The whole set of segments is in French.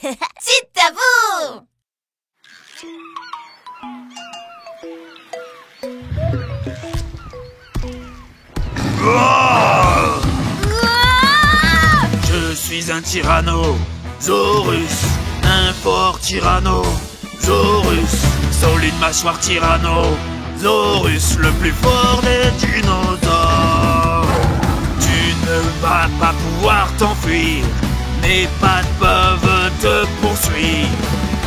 Petit tabou! Je suis un tyrannosaurus, un fort tyrannosaurus, solide mâchoire tyrannosaurus, le plus fort des dinosaures. Tu ne vas pas pouvoir t'enfuir, mes pattes peuvent te poursuivre,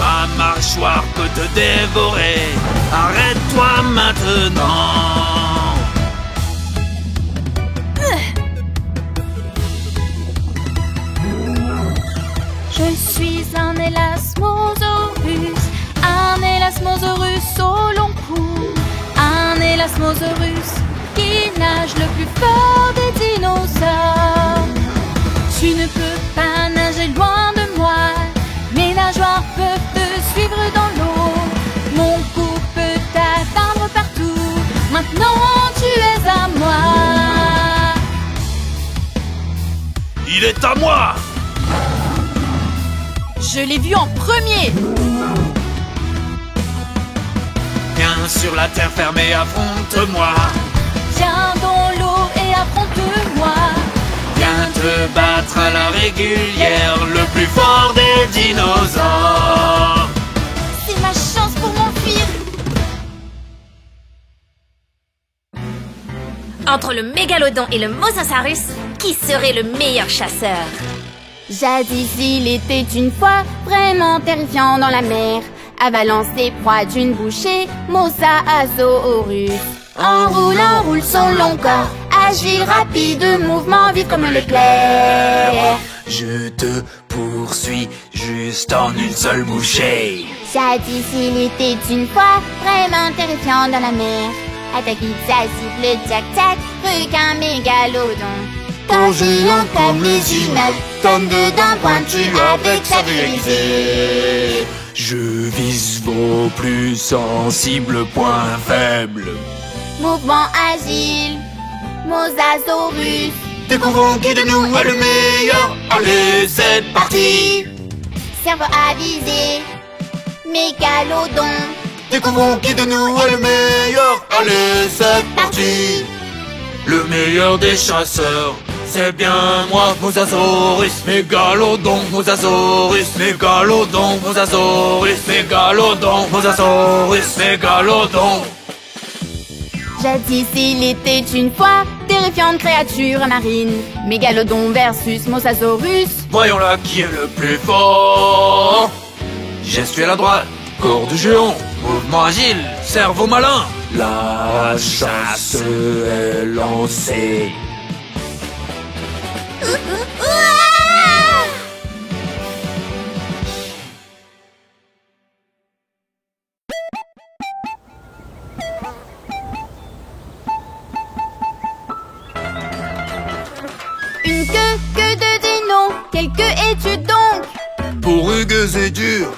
ma mâchoire peut te dévorer, arrête-toi maintenant. Je suis un élasmosaurus au long cou, un élasmosaurus qui nage le plus fort des dinosaures. Tu ne peux pas nager loin de moi, mes nageoires peuvent te suivre dans l'eau, mon cou peut t'atteindre partout, maintenant tu es à moi. Il est à moi! Je l'ai vu en premier. Viens sur la terre fermée, affronte-moi. Viens dans l'eau et affronte-moi. Viens te battre à la régulière, le plus fort des dinosaures. C'est ma chance pour m'enfuir. Entre le mégalodon et le mosasaurus, qui serait le meilleur chasseur? Jadis, il était une fois vraiment terrifiant dans la mer, avalant ses proies d'une bouchée, Mosasaurus. Enroule son long corps, agile, rapide, mouvement vif comme l'éclair. Je te poursuis juste en une seule bouchée. Jadis, il était une fois vraiment terrifiant dans la mer, attaque sa cible, tac-tac, requin mégalodon. Géant comme les immeubles, tonne de dents pointues avec sa vérité. Je vise vos plus sensibles points faibles. Mouvement agile, Mosasaurus. Découvrons qui de nous est le meilleur. Allez, c'est parti. Cerveau avisé, mégalodon. Découvrons qui de nous est le meilleur. Allez, c'est parti. Le meilleur des chasseurs, c'est bien moi, Mosasaurus. Mégalodon, Mosasaurus. Mégalodon, Mosasaurus. Mégalodon, Mosasaurus. Mégalodon. Jadis, il était une fois terrifiante créature marine, mégalodon versus Mosasaurus. Voyons là qui est le plus fort. Gestuelle à droite, corps du géant, mouvement agile, cerveau malin. La chasse est lancée. Une queue de dino, quelle queue es-tu donc? Pour rugueuse et dure,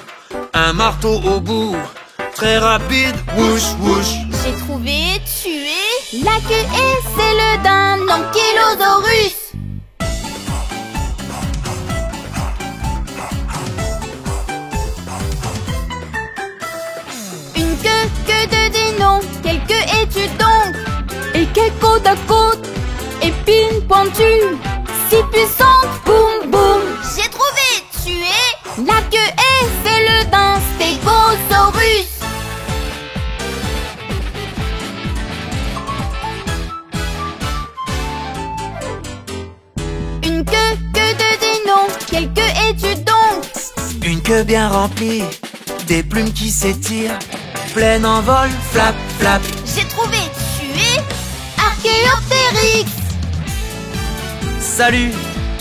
un marteau au bout, très rapide, whoosh whoosh. J'ai trouvé, tué, la queue est celle d'un ankylosaurus. Une queue de dino, quelle queue es-tu donc? Et quelle côte à côte, épine pointue, si puissante, boum boum. J'ai trouvé, tué, la queue est celle d'un stégosaurus. Une queue de dino, quelle queue es-tu donc? Une queue bien remplie, des plumes qui s'étirent, pleine en vol, flap flap. J'ai trouvé, tué, Archéoptérix. Salut,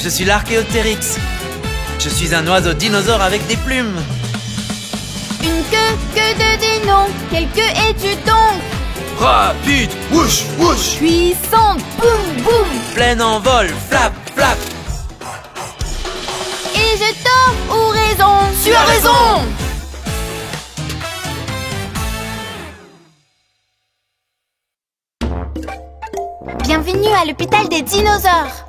je suis l'Archéoptérix. Je suis un oiseau dinosaure avec des plumes. Une queue de dino, quelle queue es-tu donc? Rapide, whoosh whoosh. Puissante, boum boum. Pleine en vol, flap flap. Et j'ai tort ou raison? Tu as raison. Bienvenue à l'hôpital des dinosaures.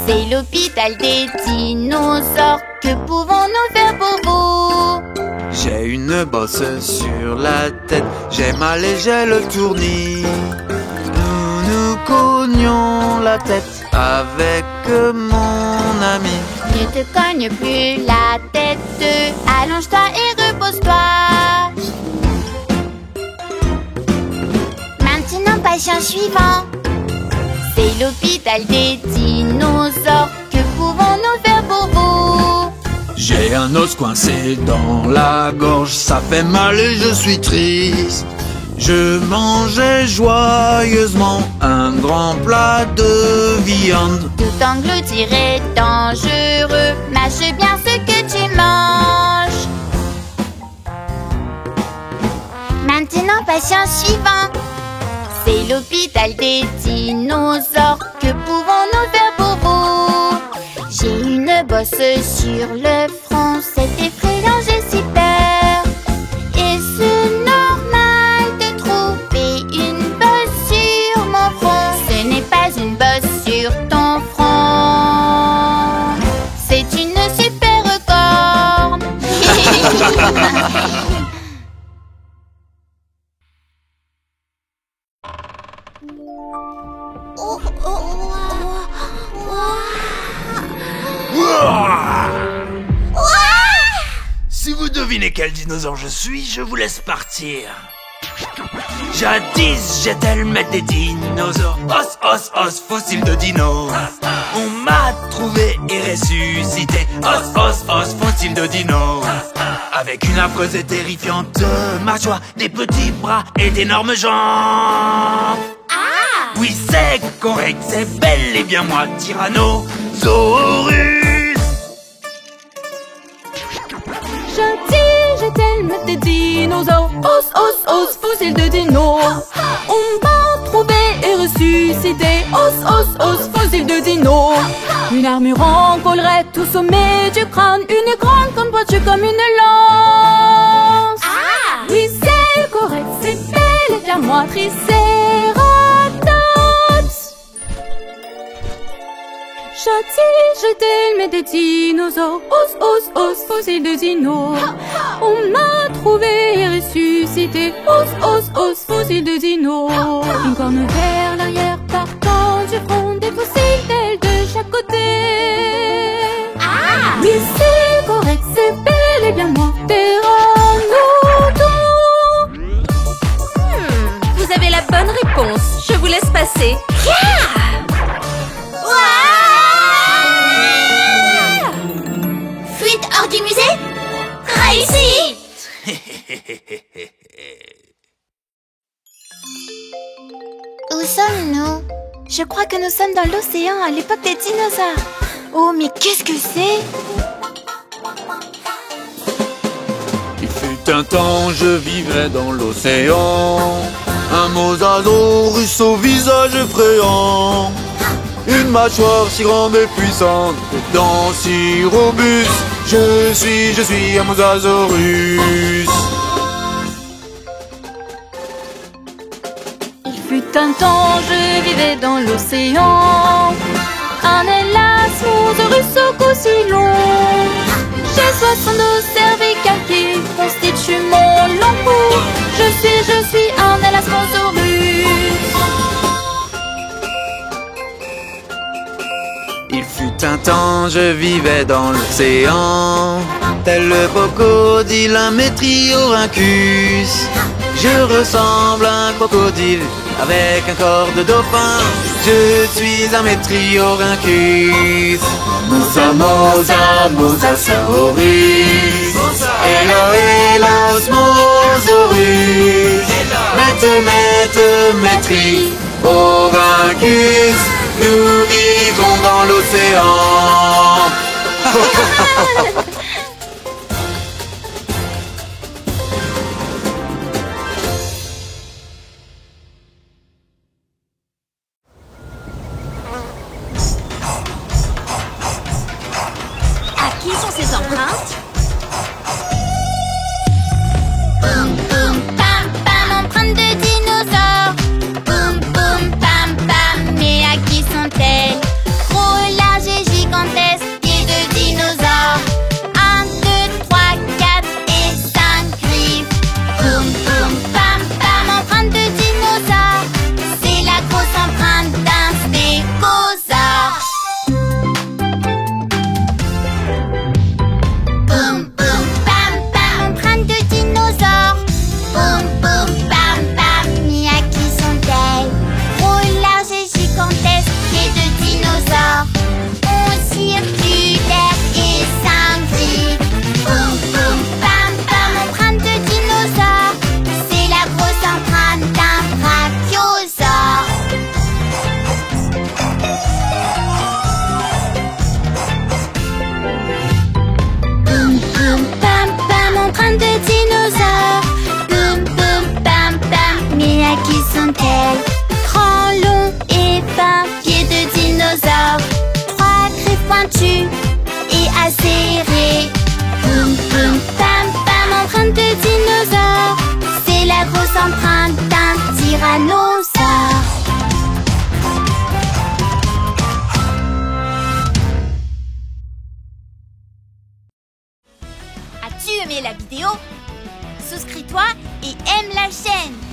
C'est l'hôpital des dinosaures. Que pouvons-nous faire pour vous? J'ai une bosse sur la tête, j'ai mal et j'ai le tournis. Nous nous cognions la tête avec mon ami. Ne te cogne plus la tête, allonge-toi et repose-toi. Maintenant, patient suivant. C'est l'hôpital des dinosaures. Que pouvons-nous faire pour vous? J'ai un os coincé dans la gorge, ça fait mal et je suis triste. Je mangeais joyeusement un grand plat de viande. Tout engloutir est dangereux, mâche bien ce que tu manges. Maintenant, patient suivant. C'est l'hôpital des dinosaures. Que pouvons-nous faire pour vous? J'ai une bosse sur le front, c'est effrayant, j'ai si peur. Est-ce normal de trouver une bosse sur mon front? Ce n'est pas une bosse sur ton front, c'est une super corne. Si vous devinez quel dinosaure je suis, je vous laisse partir. Jadis, j'étais le maître des dinosaures. Os, os, os, fossile de dino. On m'a trouvé et ressuscité. Os, os, os, fossile de dino. Avec une affreuse et terrifiante mâchoire, des petits bras et d'énormes jambes. Oui, c'est correct, c'est bel et bien moi, Tyrannosaurus. Jadis, j'étais le maître des dinosaures. Os, os, os, fossile de dino. On m'a trouvé et ressuscité. Os, os, os, fossile de dino. Une armure en collerette au sommet du crâne. Une grande corne pointue comme une lance. Oui, c'est correct, c'est bel et bien moi, Triceratops. Jadis, j'étais le maître des dinosaures. Os, os, os, fossile de dino. On m'a trouvé et ressuscité. Os, os, os, fossile de dino. Une corne vers l'arrière partant du front. Des fossiles d'ailes de chaque côté. Oui, c'est correct, c'est bel et bien moi, Pteranodon. Vous avez la bonne réponse. Je vous laisse passer. Fuite hors du musée? Réussi! Où sommes-nous? Je crois que nous sommes dans l'océan à l'époque des dinosaures. Oh, mais qu'est-ce que c'est? Il fut un temps, je vivais dans l'océan. Un mosasaurus au visage effrayant. Une mâchoire si grande et puissante, des dents si robustes. Je suis un mosasaurus. Il fut un temps, je vivais dans l'océan. Un élasmosaurus au cou si long. J'ai 62 cervicales qui constituent mon long cou. Je suis un élasmosaurus. Il fut un temps, je vivais dans l'océan. Tel le crocodile, un Metriorhynchus. Je ressemble à un crocodile avec un corps de dauphin. Je suis un Metriorhynchus. Mosa, mosa, mosasaurus. Hello, hello, mosasaurus. Mette, Metriorhynchus. Nous vivons dans l'océan. À qui sont ces empreintes? Boum, boum, pam, pam, empreinte de dinosaure. Boum, boum, pam, pam, mais à qui sont-elles? Trop larges et pointu et acéré. Poum poum pam pam, empreinte de dinosaure. C'est la grosse empreinte d'un tyrannosaure. As-tu aimé la vidéo? Souscris-toi et aime la chaîne.